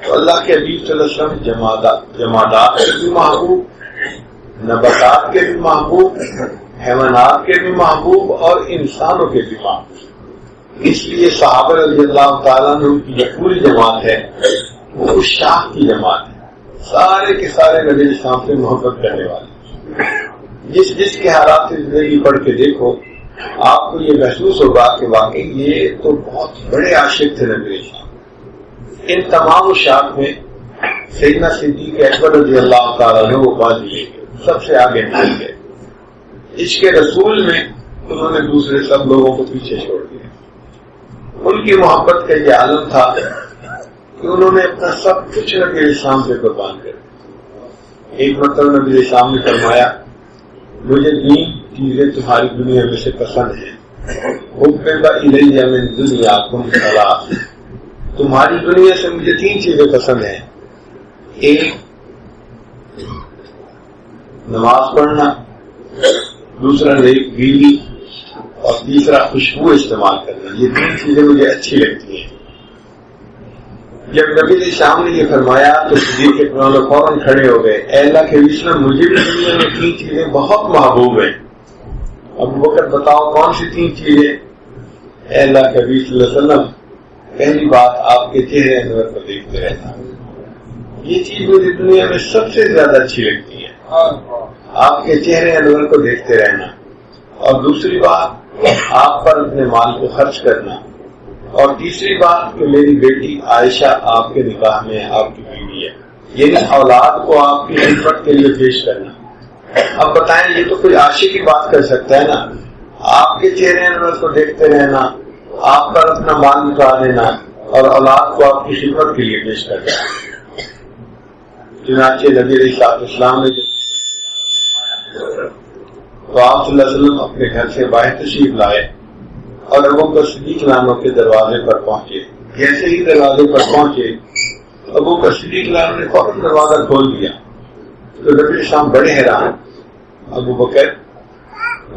تو اللہ کے حبیب صلی اللہ علیہ وسلم جمادات کے بھی محبوب، نباتات کے بھی محبوب، حیوانات کے بھی محبوب اور انسانوں کے بھی محبوب۔ اس لیے صحابہ رضی اللہ تعالیٰ عنہ کی جو پوری جماعت ہے وہ اس شاخ کی جماعت ہے، سارے کے سارے نبی اسلام سے محبت کرنے والے۔ جس کے حالات سے زندگی پڑھ کے دیکھو، آپ کو یہ محسوس ہوگا کہ واقعی یہ تو بہت بڑے عاشق تھے نبی اسلام۔ ان تمام شاخ میں سیدنا صدیق اکبر رضی اللہ تعالیٰ عنہ وہ بازی سب سے آگے نکل گئے۔ عشق رسول میں انہوں نے دوسرے سب لوگوں کو پیچھے چھوڑ دیا۔ ان کی محبت کا یہ عالم تھا کہ انہوں نے اپنا سب کچھ نبی اسلام سے قربان کر دیا۔ ایک مرتبہ نبی اسلام نے فرمایا، مجھے 3 چیزیں تمہاری دنیا میں سے پسند ہیں، حبب الی من دنیاکم ثلاث، تمہاری دنیا سے مجھے 3 چیزیں پسند ہیں، ایک نماز پڑھنا، دوسرا نیک بیوی اور تیسرا خوشبو استعمال کرنا۔ یہ 3 چیزیں مجھے اچھی لگتی ہیں۔ جب نبی علیہ السلام نے یہ فرمایا تو صدیق اکبر فوراً کھڑے ہو گئے، اے اللہ کے رسول، مجھے بھی دنیا میں 3 چیزیں بہت محبوب ہیں۔ ابو بکر بتاؤ کون سی 3 چیزیں؟ اے اللہ کے نبی صلی اللہ علیہ وسلم، پہلی بات آپ کے چہرے انور کو دیکھتے رہنا، یہ چیز مجھے دنیا میں سب سے زیادہ اچھی لگتی ہے، آپ کے چہرے انور کو دیکھتے رہنا۔ اور دوسری بات آپ پر اپنے مال کو خرچ کرنا، اور تیسری بات کہ میری بیٹی عائشہ آپ کے نکاح میں آپ کی بیوی ہے، یعنی اولاد کو آپ کی خدمت کے لیے پیش کرنا۔ اب بتائیں، یہ تو کوئی عاشق کی بات کر سکتا ہے نا؟ آپ کے چہرے انور کو دیکھتے رہنا، آپ پر اپنا مال لٹا دینا اور اولاد کو آپ کی خدمت کے لیے پیش کرنا۔ چنانچہ نبی علیہ السلام نے تو آپ صلی اللہ علیہ وسلم اپنے گھر سے باہر تشریف لائے اور ابو بکر صدیق عنہ کے دروازے پر پہنچے۔ جیسے ہی دروازے پر پہنچے، ابو بکر صدیق عنہ نے فوراً دروازہ کھول دیا۔ تو نبی السلام بڑے حیران، ابو بکر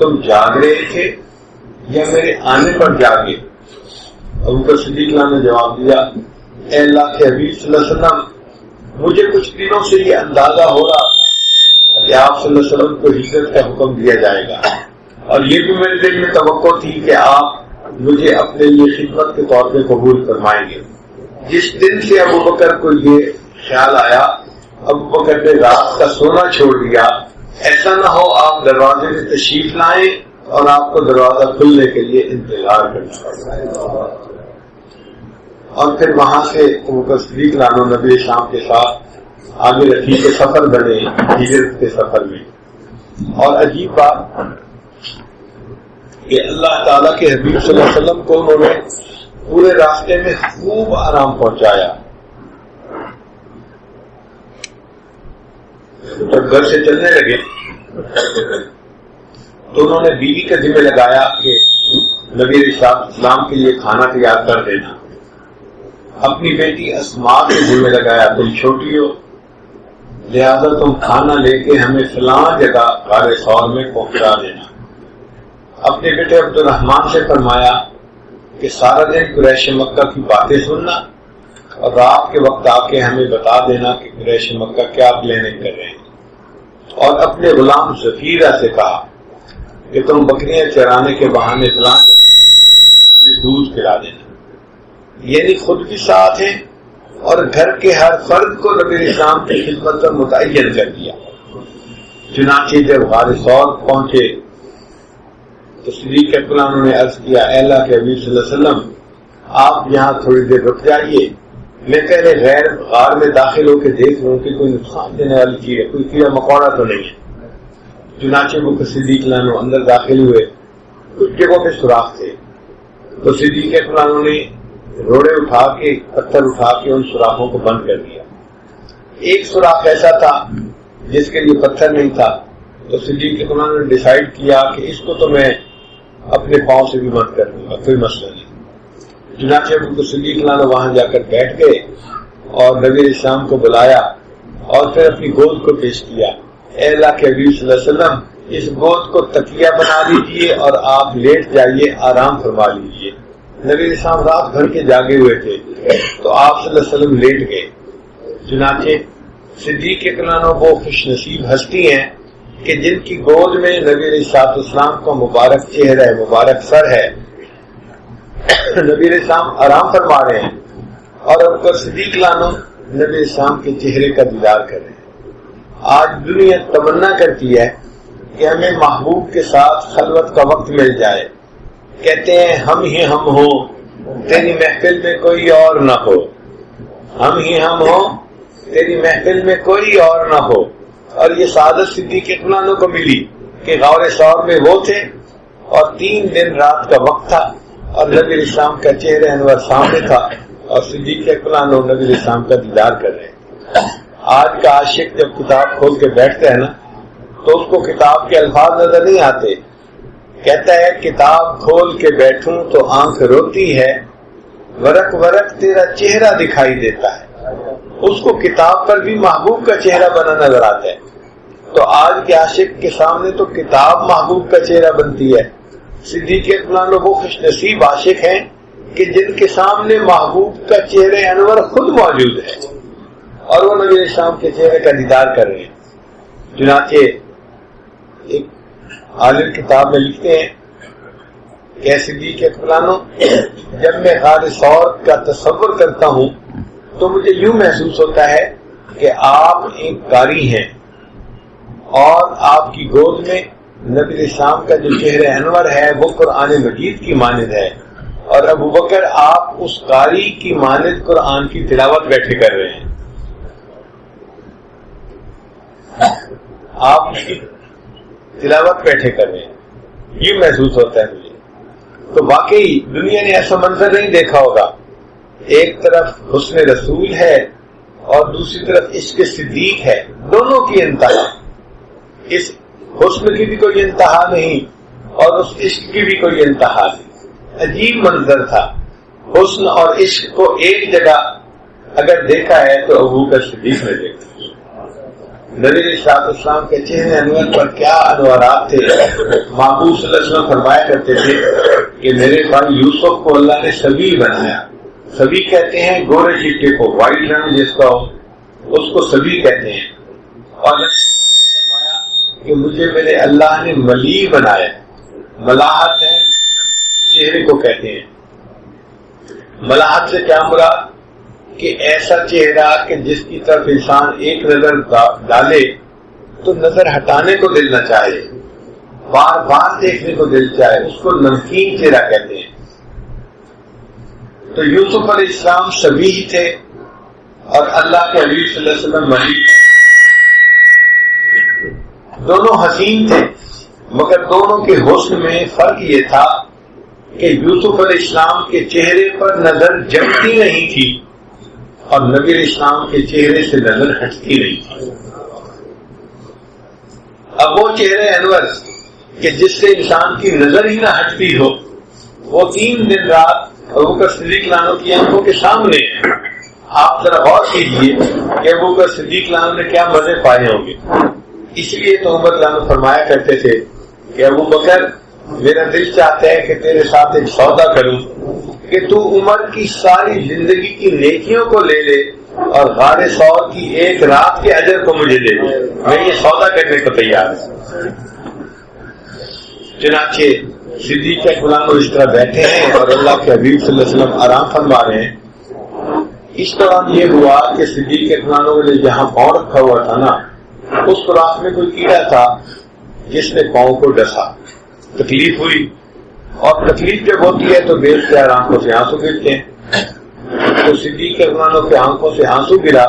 تم جاگ رہے تھے یا میرے آنے پر جاگے؟ ابو بکر صدیق عنہ نے جواب دیا، اے اللہ کے حبیب صلی اللہ علیہ وسلم، مجھے کچھ دنوں سے یہ اندازہ ہو رہا تھا کہ آپ صلی اللہ علیہ وسلم کو ہجرت کا حکم دیا جائے گا، اور یہ بھی میرے دل میں توقع تھی کہ آپ مجھے اپنے لیے خدمت کے طور پہ قبول فرمائیں گے۔ جس دن سے ابو بکر کو یہ خیال آیا، ابو بکر نے رات کا سونا چھوڑ دیا، ایسا نہ ہو آپ دروازے میں تشریف لائیں اور آپ کو دروازہ کھلنے کے لیے انتظار کرنا پڑتا ہے۔ اور پھر وہاں سے ابو بکر صدیق عنہ نبی اسلام کے ساتھ آگے رفیق سفر بنے ہجرت کے سفر میں۔ اور عجیب بات کہ اللہ تعالیٰ کے حبیب صلی اللہ علیہ وسلم کو انہوں نے پورے راستے میں خوب آرام پہنچایا۔ جب گھر سے چلنے لگے تو انہوں نے بیوی کا ذمہ لگایا کہ نبی علیہ السلام کے لیے کھانا تیار کر دینا۔ اپنی بیٹی اسماء کے ذمہ لگایا، تم چھوٹی ہو لہذا تم کھانا لے کے ہمیں فلاں جگہ غار ثور میں پہنچا دینا۔ اپنے بیٹے عبد الرحمان سے فرمایا کہ سارا دن قریش مکہ کی باتیں سننا اور رات کے وقت آ کے ہمیں بتا دینا کہ قریش مکہ کیا پلاننگ کر رہے ہیں۔ اور اپنے غلام ظفیرہ سے کہا کہ تم بکریاں چرانے کے بہانے فلاں جگہ دودھ پلا دینا، یعنی خود بھی ساتھ ہیں اور گھر کے ہر فرد کو نبی اسلام کی خدمت پر متعین کر دیا۔ چنانچہ جب غار ثور پہنچے تو صدیق اکبر نے عرض کیا، اے اللہ کے حبیب صلی اللہ علیہ وسلم، آپ یہاں تھوڑی دیر رک جائیے، میں پہلے غیر غار میں داخل ہو کے دیکھ لوں کہ کوئی نقصان دینے والی چیز ہے، کوئی کیڑا مکوڑا تو نہیں ہے۔ چنانچہ ابو بکر صدیق عنہ اندر داخل ہوئے، کچھ جگہوں پہ سوراخ تھے تو صدیق اکبر نے روڑے اٹھا کے پتھر اٹھا کے ان سوراخوں کو بند کر دیا۔ ایک سوراخ ایسا تھا جس کے لیے پتھر نہیں تھا، تو صدیق اکبر نے ڈیسائیڈ کیا کہ اس کو تو میں اپنے پاؤں سے بھی بند کر دوں گا، کوئی مسئلہ نہیں۔ چنانچہ ابو بکر صدیق عنہ وہاں جا کر بیٹھ گئے اور نبی علیہ السلام کو بلایا اور پھر اپنی گود کو پیش کیا، اے اللہ کے حبیب صلی اللہ علیہ وسلم، اس گود کو تکیہ بنا لیجیے اور آپ لیٹ جائیے، آرام فرما لیجیے۔ نبی علیہ السلام رات بھر کے جاگے ہوئے تھے تو آپ صلی اللہ علیہ وسلم لیٹ گئے چنانچہ صدیق اکرام وہ خوش نصیب ہستی ہیں کہ جن کی گود میں نبی علیہ السلام کا مبارک چہرہ ہے، مبارک سر ہے. نبی علیہ السلام آرام فرما رہے ہیں اور اب کر صدیق لانو نبی علیہ السلام کے چہرے کا دیدار کر رہے ہیں. آج دنیا تمنا کرتی ہے کہ ہمیں محبوب کے ساتھ خلوت کا وقت مل جائے. کہتے ہیں ہم ہی ہم ہوں تیری محفل میں کوئی اور نہ ہو، ہم ہی ہم ہوں تیری محفل میں کوئی اور نہ ہو. اور یہ سعادت صدیق اکرام کو ملی کہ غار ثور میں وہ تھے اور 3 دن رات کا وقت تھا اور نبی علیہ السلام کا چہرہ انور سامنے تھا اور صدیق اکرام نبی علیہ السلام کا دیدار کر رہے ہیں. آج کا عاشق جب کتاب کھول کے بیٹھتا ہے نا تو اس کو کتاب کے الفاظ نظر نہیں آتے. کہتا ہے کتاب کھول کے بیٹھوں تو آنکھ روتی ہے، ورق ورق تیرا چہرہ دکھائی دیتا ہے. اس کو کتاب پر بھی محبوب کا چہرہ بنا نظر آتا ہے. تو آج کے عاشق کے سامنے تو کتاب محبوب کا چہرہ بنتی ہے. صدیق اکرام وہ خوش نصیب عاشق ہیں کہ جن کے سامنے محبوب کا چہرہ انور خود موجود ہے اور وہ نبی علیہ السلام کے چہرے کا دیدار کر رہے ہیں. چنانچہ ایک عالم کتاب میں لکھتے ہیں کہ صدیق اکرام جب میں غار ثور کا تصور کرتا ہوں تو مجھے یوں محسوس ہوتا ہے کہ آپ ایک قاری ہیں اور آپ کی گود میں نبی علیہ السلام کا جو چہرہ انور ہے وہ قرآن مجید کی مانند ہے اور ابو بکر آپ اس قاری کی مانند قرآن کی تلاوت بیٹھے کر رہے ہیں. آپ اس کی تلاوت بیٹھے کر رہے ہیں، یہ محسوس ہوتا ہے مجھے. تو واقعی دنیا نے ایسا منظر نہیں دیکھا ہوگا. ایک طرف حسن رسول ہے اور دوسری طرف عشق صدیق ہے، دونوں کی انتہا. اس حسن کی بھی کوئی انتہا نہیں اور اس عشق کی بھی کوئی انتہا نہیں. عجیب منظر تھا. حسن اور عشق کو ایک جگہ اگر دیکھا ہے تو ابو بکر صدیق نے دیکھا. نبی علیہ السلام کے چہرے انور پر کیا انوارات تھے. محبوب صلی اللہ علیہ وسلم فرمایا کرتے تھے کہ میرے بھائی یوسف کو اللہ نے سبی بنایا. سبی کہتے ہیں گورے چیٹے کو، وائٹ رنگ جس کا ہو اس کو سبی کہتے ہیں. اور فرمایا کہ مجھے میرے اللہ نے ملی بنایا. ملاحت ہے چہرے کو کہتے ہیں. ملاحت سے کیا مراد کہ ایسا چہرہ کہ جس کی طرف انسان ایک نظر ڈالے تو نظر ہٹانے کو دل نہ چاہے، بار بار دیکھنے کو دل چاہے، اس کو نمکین چہرہ کہتے ہیں. تو یوسف علیہ السلام شبیہ تھے اور اللہ کے حبیب صلی اللہ علیہ وسلم ملی. دونوں حسین تھے مگر دونوں کے حسن میں فرق یہ تھا کہ یوسف علیہ السلام کے چہرے پر نظر جمتی نہیں تھی اور نبی علیہ السلام کے چہرے سے نظر ہٹتی نہیں تھی. اب وہ چہرے انور کہ جس سے انسان کی نظر ہی نہ ہٹتی ہو وہ 3 دن رات ابو بکر صدیق لانو کی آنکھوں کے سامنے ہے. آپ ذرا غور کیجیے کہ ابو بکر صدیق لانو نے کیا مزے پائے ہوں گے. اس لیے تو عمر لانو فرمایا کرتے تھے کہ ابو بکر میرا دل چاہتا ہے کہ تیرے ساتھ ایک سودا کروں کہ تو عمر کی ساری زندگی کی نیکیوں کو لے لے اور غار ثور کی ایک رات کے اجر کو مجھے دے دے. میں یہ سودا کرنے کو تیار ہوں. چنانچہ صدیق اکرام اس طرح بیٹھے ہیں اور اللہ کے حبیب صلی اللہ علیہ وسلم آرام فرما رہے ہیں. اس طرح یہ ہوا کہ صدیق اکرام نے جہاں پاؤں رکھا ہوا تھا نا اس خوراک میں کوئی کیڑا تھا جس نے پاؤں کو ڈسا. تکلیف ہوئی اور تکلیف جب ہوتی ہے تو بے اختیار آنکھوں سے آنسو گرتے ہیں. تو صدیق اکرام کے آنکھوں سے آنسو گرا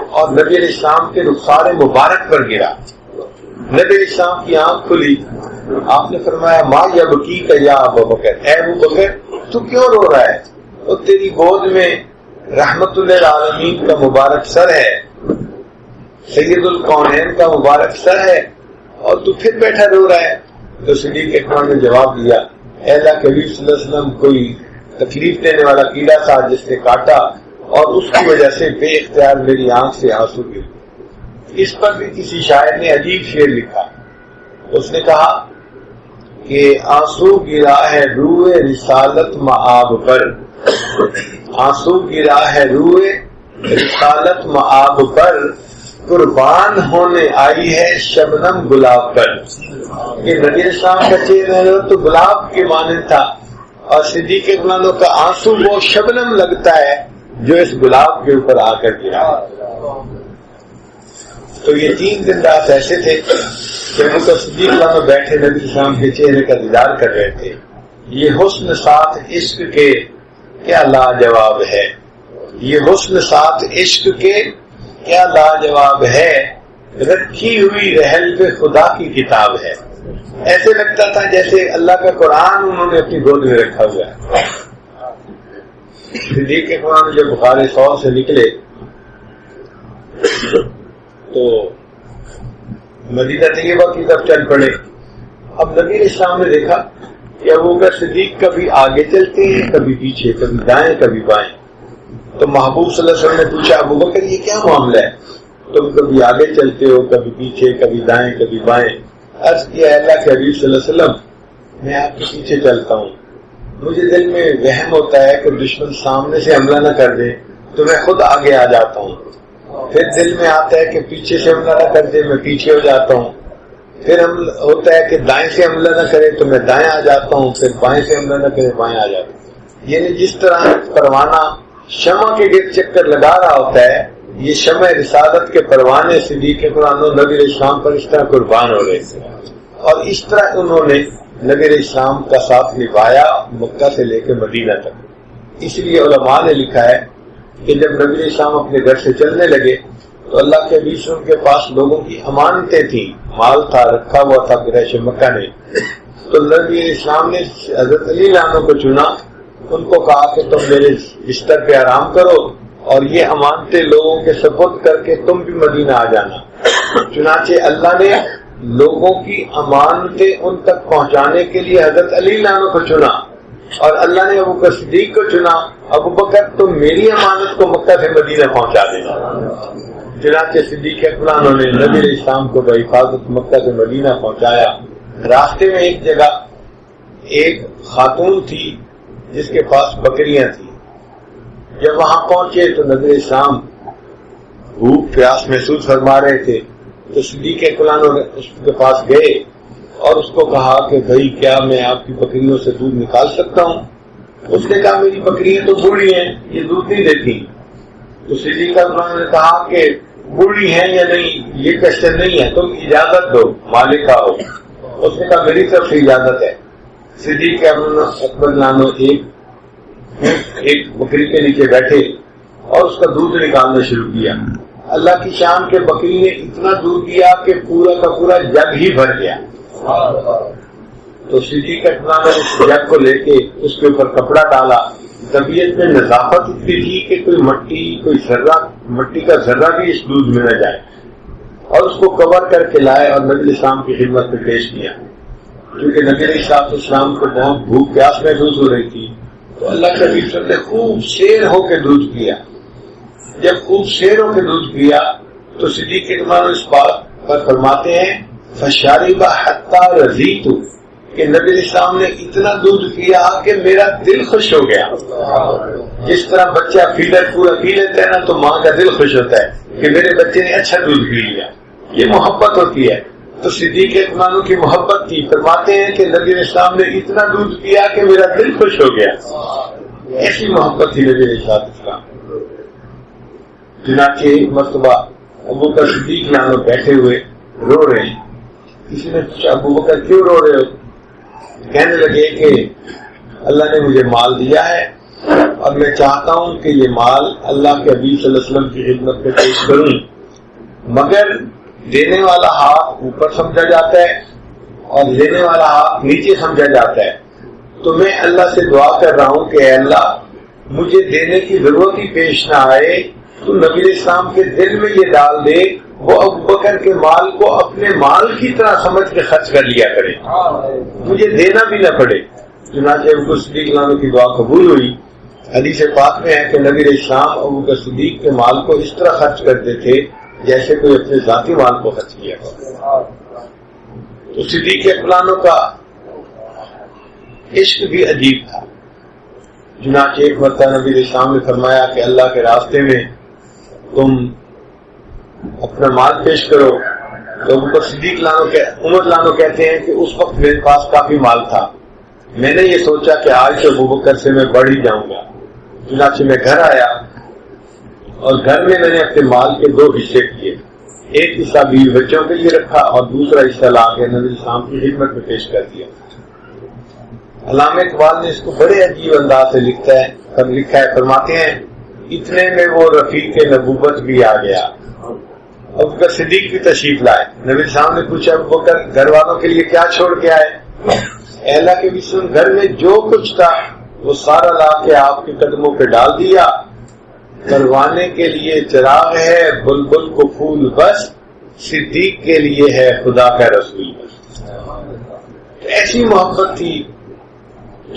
اور نبی علیہ السلام کے رخسار مبارک پر گرا. نبی علیہ السلام کی آنکھ کھلی. آپ نے فرمایا ما یبکی کا یا ابو بکر، اے ابو بکر تو کیوں رو رہا ہے؟ تو تیری گود میں رحمت للعالمین کا مبارک سر ہے، سید الکونین کا مبارک سر ہے اور تو پھر بیٹھا رو رہا ہے. تو صدیق اکرام نے جواب دیا اے اللہ کے حبیب صلی اللہ علیہ وسلم کوئی تکلیف دینے والا کیڑا تھا جس نے کاٹا اور اس کی وجہ سے بے اختیار میری آنکھ سے آنسو گر. اس پر بھی کسی شاعر نے عجیب شعر لکھا. اس نے کہا کہ آنسو گرا ہے روئے رسالت مآب پر، آنسو گرا ہے روئے رسالت مآب پر قربان ہونے آئی ہے شبنم گلاب پر. کہ نبی اسلام کا چہرہ تو گلاب کے مانند تھا اور صدیق اکبر کا آنسو وہ شبنم لگتا ہے جو اس گلاب کے اوپر آ کر گرا. تو یہ 3 دن رات ایسے تھے کہ وہ تو صدیق اکبر بیٹھے نبی اسلام کے چہرے کا دیدار کر رہے تھے. یہ حسن ساتھ عشق کے کیا لاجواب ہے, یہ حسن ساتھ عشق کے کیا لاجواب ہے, رکھی ہوئی رحل پہ خدا کی کتاب ہے. ایسے لگتا تھا جیسے اللہ کا قرآن انہوں نے اپنی گود میں رکھا ہوا ہے. صدیق اکبر جب بخار سور سے نکلے تو مدینہ طیبہ کی طرف چل پڑے. اب نبی اسلام نے دیکھا کہ ابو بکر صدیق کبھی آگے چلتے ہیں, کبھی پیچھے, کبھی دائیں کبھی بائیں. تو محبوب صلی اللہ علیہ وسلم نے پوچھا ابو بکر یہ کیا معاملہ ہے, تم کبھی آگے چلتے ہو, کبھی پیچھے, کبھی دائیں کبھی بائیں. عرض کیا اللہ کے حبیب صلی اللہ علیہ وسلم میں آپ کے پیچھے چلتا ہوں, مجھے دل میں وہم ہوتا ہے کہ دشمن سامنے سے حملہ نہ کر دے تو میں خود آگے آ جاتا ہوں. پھر دل میں آتا ہے کہ پیچھے سے حملہ نہ کر دے, میں پیچھے ہو جاتا ہوں. پھر ہوتا ہے کہ دائیں سے حملہ نہ کرے تو میں دائیں آ جاتا ہوں, پھر بائیں سے حملہ نہ کرے بائیں آ جاتا ہوں. یعنی جس طرح پروانہ شمع کے گرد چکر لگا رہا ہوتا ہے, یہ شمع رسالت کے پروانے صدیق اکبر نبی اسلام پر اس طرح قربان ہو رہے تھے. اور اس طرح انہوں نے نبی اسلام کا ساتھ نبھایا مکہ سے لے کے مدینہ تک. اس لیے علماء نے لکھا ہے کہ جب نبی اسلام اپنے گھر سے چلنے لگے تو اللہ کے حبیب ان کے پاس لوگوں کی امانتیں تھیں, مال تھا, رکھا ہوا تھا قریش مکہ نے. تو نبی اسلام نے حضرت علی عنہ کو چنا, ان کو کہا کہ تم میرے بستر پہ آرام کرو اور یہ امانتیں لوگوں کے سپرد کر کے تم بھی مدینہ آ جانا. چنانچہ اللہ نے لوگوں کی امانتیں ان تک پہنچانے کے لیے حضرت علی عنہ کو چنا اور اللہ نے ابو بکر صدیق کو چنا. ابو بکر تم میری امانت کو مکہ سے مدینہ پہنچا دینا. چنانچہ صدیق اکبر نے نبی علیہ السلام کو بحفاظت مکہ سے مدینہ پہنچایا. راستے میں ایک جگہ ایک خاتون تھی جس کے پاس بکریاں تھیں. جب وہاں پہنچے تو نبی علیہ السلام بھوک پیاس محسوس فرما رہے تھے. تو صدیق اکبر اس کے پاس گئے اور اس کو کہا کہ بھائی کیا میں آپ کی بکریوں سے دودھ نکال سکتا ہوں. اس نے کہا میری بکریاں تو بوڑھی ہیں, یہ دودھ نہیں دیتی. تو صدیق اکبر نے کہا کہ بوڑھی ہیں یا نہیں یہ کوشچن نہیں ہے, تم اجازت دو, مالک آؤ. اس نے کہا میری طرف سے اجازت ہے. صدیق اکبر ایک بکری کے نیچے بیٹھے اور اس کا دودھ نکالنا شروع کیا. اللہ کی شان کے بکری نے اتنا دودھ دیا کہ پورا کا پورا جگ ہی بھر گیا. تو صدیق اکبر نے اس جگ کو لے کے اس کے اوپر کپڑا ڈالا. طبیعت میں نظافت اتنی تھی کہ کوئی ذرہ مٹی کا ذرہ بھی اس دودھ میں نہ جائے, اور اس کو کور کر کے لائے اور نبی اسلام کی خدمت میں پیش کیا. کیونکہ نبی علیہ السلام کو بہت بھوک پیاس محسوس ہو رہی تھی. تو اللہ کے حبیب نے خوب شیر ہو کے دودھ پیا. جب خوب شیر ہو کے دودھ پیا تو صدیق اکبر اس بات پر فرماتے ہیں فشاربا حتی رضیت, کہ نبی علیہ السلام نے اتنا دودھ پیا کہ میرا دل خوش ہو گیا. جس طرح بچہ فیڈر پورا پی لیتا ہے نا تو ماں کا دل خوش ہوتا ہے کہ میرے بچے نے اچھا دودھ پی لیا. یہ محبت ہوتی ہے. تو صدیق اکبر کی محبت تھی. فرماتے ہیں کہ نبی علیہ السلام نے اتنا دودھ پیا کہ میرا دل خوش ہو گیا. ایسی محبت تھی نبی علیہ السلام. چنانچہ ایک مرتبہ ابو بکر صدیق عنہ بیٹھے ہوئے رو رہے ہیں. کسی نے پوچھا ابو بکر کیوں رو رہے ہو؟ کہنے لگے کہ اللہ نے مجھے مال دیا ہے اور میں چاہتا ہوں کہ یہ مال اللہ کے حبیب صلی اللہ علیہ وسلم کی خدمت میں پیش کروں, مگر دینے والا ہاتھ اوپر سمجھا جاتا ہے اور لینے والا ہاتھ نیچے سمجھا جاتا ہے. تو میں اللہ سے دعا کر رہا ہوں کہ اے اللہ مجھے دینے کی ضرورت ہی پیش نہ آئے, تو نبی علیہ السلام کے دل میں یہ ڈال دے وہ ابو بکر کے مال کو اپنے مال کی طرح سمجھ کے خرچ کر لیا کرے, مجھے دینا بھی نہ پڑے. چنانچہ ابو بکر صدیق عنہ کی دعا قبول ہوئی. حدیث پاک میں ہے کہ نبی علیہ السلام ابو بکر صدیق کے مال کو اس طرح خرچ کرتے تھے جیسے کوئی اپنے ذاتی مال کو خرچ کیا. تو صدیق اکبر کا عشق بھی عجیب تھا. چنانچہ ایک مرتبہ نبی علیہ السلام نے فرمایا کہ اللہ کے راستے میں تم اپنا مال پیش کرو. تو ابو بکر صدیق عمر لانو کہتے ہیں کہ اس وقت میرے پاس کافی مال تھا. میں نے یہ سوچا کہ آج تو ابو بکر سے میں بڑھ ہی جاؤں گا. چنانچہ میں گھر آیا اور گھر میں نے اپنے مال کے 2 حصے کیے. ایک حصہ بیوی بچوں کے لیے رکھا اور دوسرا حصہ لا کے نبی السلام کی خدمت میں پیش کر دیا. علامہ اقبال نے اس کو بڑے عجیب انداز سے لکھا ہے. فرماتے ہیں اتنے میں وہ رفیق نبوت بھی آ گیا. ابو بکر صدیق بھی تشریف لائے. نبی السلام نے پوچھا ابو بکر گھر والوں کے لیے کیا چھوڑ کے آئے؟ اے اللہ کے رسول گھر میں جو کچھ تھا وہ سارا لا کے آپ کے قدموں پہ ڈال دیا. کروانے کے لیے چراغ ہے بلبل کو پھول بس، صدیق کے لیے ہے خدا کا رسول بس. ایسی محبت تھی.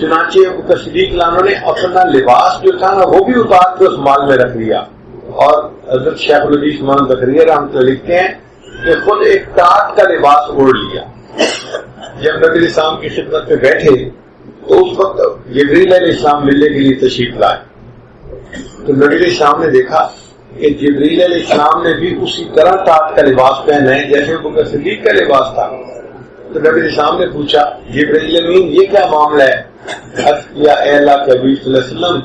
چنانچہ ابو بکر صدیق لانو نے اپنا لباس جو تھا نا وہ بھی اتار کے اس مال میں رکھ لیا. اور حضرت شیخ الحدیث مولانا زکریا رحمۃ اللہ لکھتے ہیں کہ خود ایک ٹاٹ کا لباس اوڑھ لیا. جب نبی السلام کی خدمت میں بیٹھے تو اس وقت جبریل علیہ السلام ملنے کے لیے تشریف لائے. تو نبی علیہ السلام نے دیکھا کہ جبریل علیہ السلام نے بھی اسی طرح ٹاٹ کا لباس پہنا ہے جیسے ابو بکر صدیق کا لباس تھا. تو نبی علیہ السلام نے پوچھا جبریل امین یہ کیا معاملہ ہے؟ یا اے اللہ کے حبیب صلی اللہ علیہ وسلم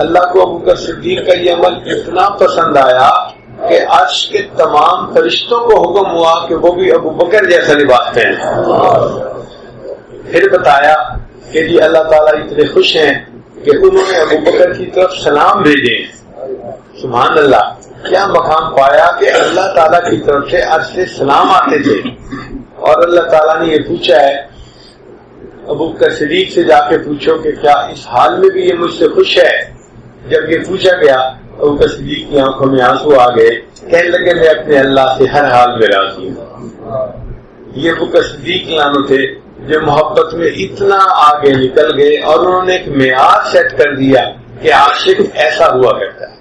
اللہ کو ابو بکر صدیق کا یہ عمل اتنا پسند آیا کہ عرش کے تمام فرشتوں کو حکم ہوا کہ وہ بھی ابو بکر جیسا لباس پہنے. پھر بتایا کہ جی اللہ تعالیٰ اتنے خوش ہیں کہ انہوں نے ابو بکر کی طرف سلام بھیجے. سبحان اللہ، کیا مقام پایا کہ اللہ تعالیٰ کی طرف سے عرش سے سلام آتے تھے. اور اللہ تعالیٰ نے یہ پوچھا ہے ابو بکر صدیق سے جا کے پوچھو کہ کیا اس حال میں بھی یہ مجھ سے خوش ہے. جب یہ پوچھا گیا ابو بکر صدیق کی آنکھوں میں آنسو آ گئے. کہنے لگے میں اپنے اللہ سے ہر حال میں راضی ہوں. یہ ابو بکر صدیق لانو تھے جو محبت میں اتنا آگے نکل گئے اور انہوں نے ایک معیار سیٹ کر دیا کہ عاشق ایسا ہوا کرتا ہے.